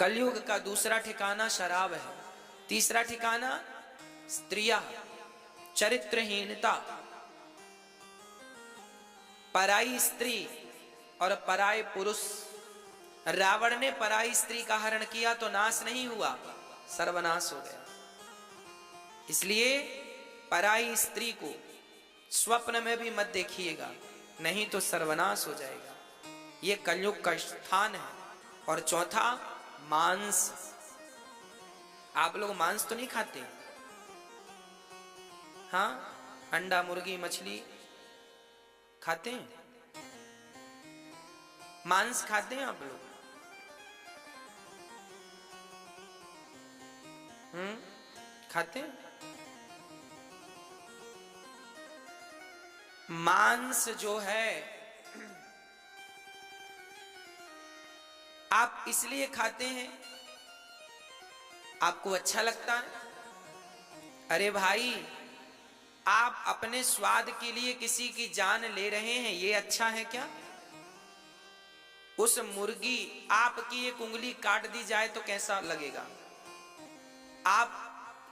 कलयुग का दूसरा ठिकाना शराब है, तीसरा ठिकाना स्त्रियां, चरित्रहीनता, पराई स्त्री और पराये पुरुष। रावण ने पराई स्त्री का हरण किया तो नाश नहीं हुआ, सर्वनाश हो गया। इसलिए पराई स्त्री को स्वप्न में भी मत देखिएगा, नहीं तो सर्वनाश हो जाएगा। ये कलयुग का स्थान है। और चौथा, मांस। आप लोग मांस तो नहीं खाते? हाँ, अंडा, मुर्गी, मछली खाते हैं? मांस खाते हैं आप लोग? खाते हैं? मांस जो है आप इसलिए खाते हैं, आपको अच्छा लगता है? अरे भाई, आप अपने स्वाद के लिए किसी की जान ले रहे हैं, ये अच्छा है क्या? उस मुर्गी, आपकी एक उंगली काट दी जाए तो कैसा लगेगा? आप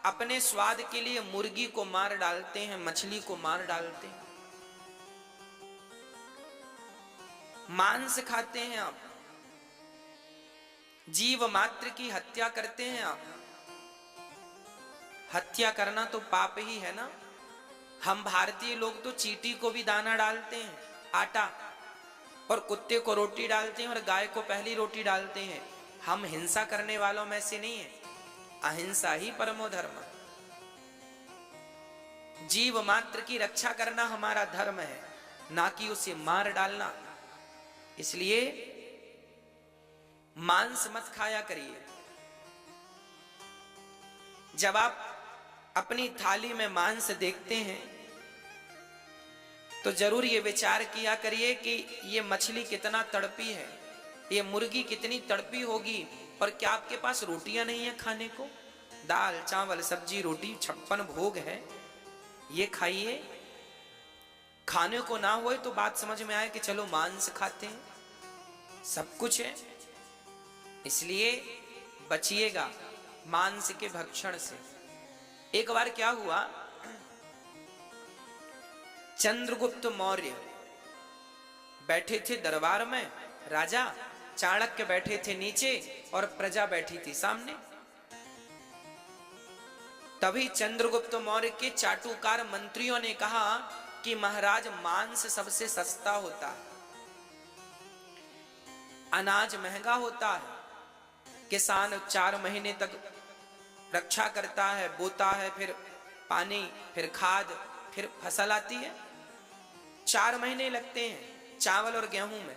अपने स्वाद के लिए मुर्गी को मार डालते हैं, मछली को मार डालते हैं, मांस खाते हैं आप, जीव मात्र की हत्या करते हैं आप। हत्या करना तो पाप ही है ना। हम भारतीय लोग तो चींटी को भी दाना डालते हैं, आटा, और कुत्ते को रोटी डालते हैं और गाय को पहली रोटी डालते हैं। हम हिंसा करने वालों में से नहीं है। अहिंसा ही परमो धर्म। जीव मात्र की रक्षा करना हमारा धर्म है, ना कि उसे मार डालना। इसलिए मांस मत खाया करिए। जब आप अपनी थाली में मांस देखते हैं तो जरूर ये विचार किया करिए कि ये मछली कितना तड़पी है, ये मुर्गी कितनी तड़पी होगी, और क्या आपके पास रोटियां नहीं है खाने को? दाल, चावल, सब्जी, रोटी, 56 भोग है, ये खाइए। खाने को ना होए तो बात समझ में आए कि चलो मांस खाते हैं, सब कुछ है। इसलिए बचिएगा मांस के भक्षण से। एक बार क्या हुआ, चंद्रगुप्त मौर्य बैठे थे दरबार में, राजा चाणक्य बैठे थे नीचे और प्रजा बैठी थी सामने। तभी चंद्रगुप्त मौर्य के चाटुकार मंत्रियों ने कहा कि महाराज, मांस सबसे सस्ता होता है, अनाज महंगा होता है, किसान 4 महीने तक रक्षा करता है, बोता है, फिर पानी, फिर खाद, फिर फसल आती है, 4 महीने लगते हैं चावल और गेहूं में।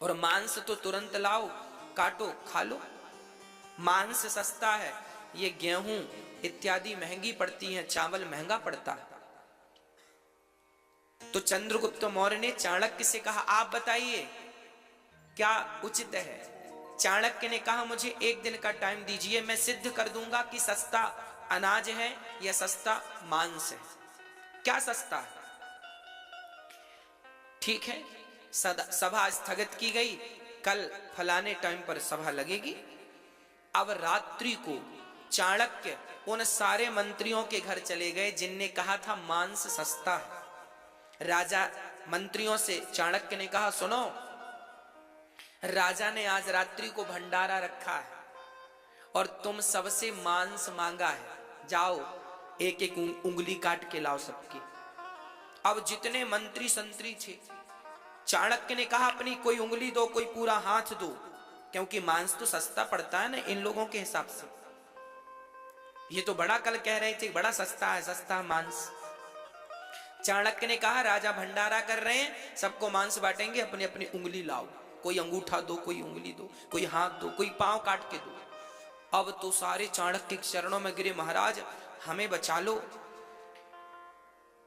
और मांस तो तुरंत लाओ, काटो, खा लो। मांस सस्ता है, ये गेहूं इत्यादि महंगी पड़ती है, चावल महंगा पड़ता है। तो चंद्रगुप्त मौर्य ने चाणक्य से कहा, आप बताइए क्या उचित है? चाणक्य ने कहा, मुझे 1 दिन का टाइम दीजिए, मैं सिद्ध कर दूंगा कि सस्ता अनाज है या सस्ता मांस है। क्या सस्ता है? ठीक है, सभा स्थगित की गई, कल फलाने टाइम पर सभा लगेगी। अब रात्रि को चाणक्य उन सारे मंत्रियों के घर चले गए जिनने कहा था मांस सस्ता है। राजा मंत्रियों से चाणक्य ने कहा, सुनो, राजा ने आज रात्रि को भंडारा रखा है और तुम सबसे मांस मांगा है, जाओ एक एक उंगली काट के लाओ सबकी। अब जितने मंत्री संतरी थे, चाणक्य ने कहा, अपनी कोई उंगली दो, कोई पूरा हाथ दो, क्योंकि मांस तो सस्ता पड़ता है ना इन लोगों के हिसाब से। ये तो बड़ा कल कह रहे थे, बड़ा सस्ता है, सस्ता मांस। चाणक्य ने कहा, राजा भंडारा कर रहे हैं, सबको मांस बांटेंगे, अपनी अपनी उंगली लाओ, कोई अंगूठा दो, कोई उंगली दो, कोई हाथ दो, कोई पांव काट के दो। अब तो सारे चाणक्य के चरणों में गिरे, महाराज हमें बचा लो।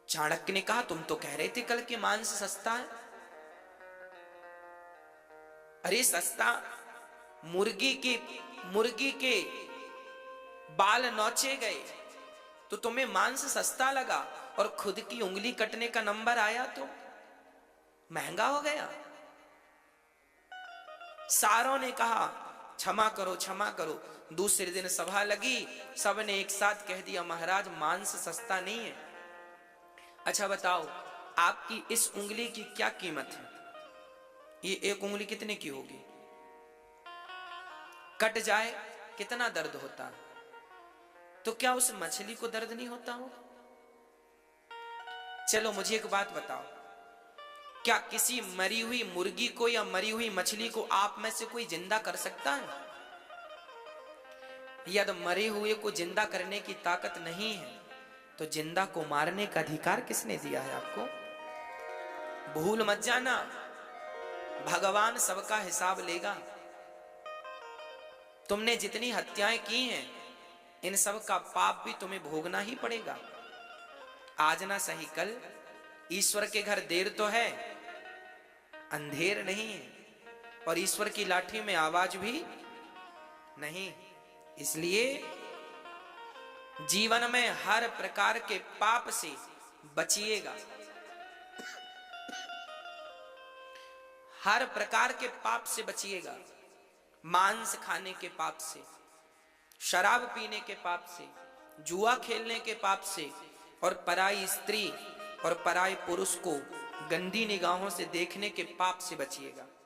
चाणक्य ने कहा, तुम तो कह रहे थे कल कि मांस सस्ता है। अरे सस्ता, मुर्गी के बाल नोचे गए तो तुम्हें मांस सस्ता लगा, और खुद की उंगली कटने का नंबर आया तो महंगा हो गया। सारों ने कहा क्षमा करो क्षमा करो। दूसरे दिन सभा लगी, सबने एक साथ कह दिया महाराज मांस सस्ता नहीं है। अच्छा बताओ आपकी इस उंगली की क्या कीमत है? ये एक उंगली कितने की होगी? कट जाए कितना दर्द होता है, तो क्या उस मछली को दर्द नहीं होता हो? चलो मुझे एक बात बताओ, क्या किसी मरी हुई मुर्गी को या मरी हुई मछली को आप में से कोई जिंदा कर सकता है? यदि मरे हुए को जिंदा करने की ताकत नहीं है तो जिंदा को मारने का अधिकार किसने दिया है आपको? भूल मत जाना, भगवान सबका हिसाब लेगा। तुमने जितनी हत्याएं की हैं इन सब का पाप भी तुम्हें भोगना ही पड़ेगा। आज ना सही कल ईश्वर के घर देर तो है, अंधेर नहीं है, और ईश्वर की लाठी में आवाज भी नहीं। इसलिए जीवन में हर प्रकार के पाप से बचिएगा, हर प्रकार के पाप से बचिएगा। मांस खाने के पाप से, शराब पीने के पाप से, जुआ खेलने के पाप से, और पराई स्त्री और पराई पुरुष को गंदी निगाहों से देखने के पाप से बचिएगा।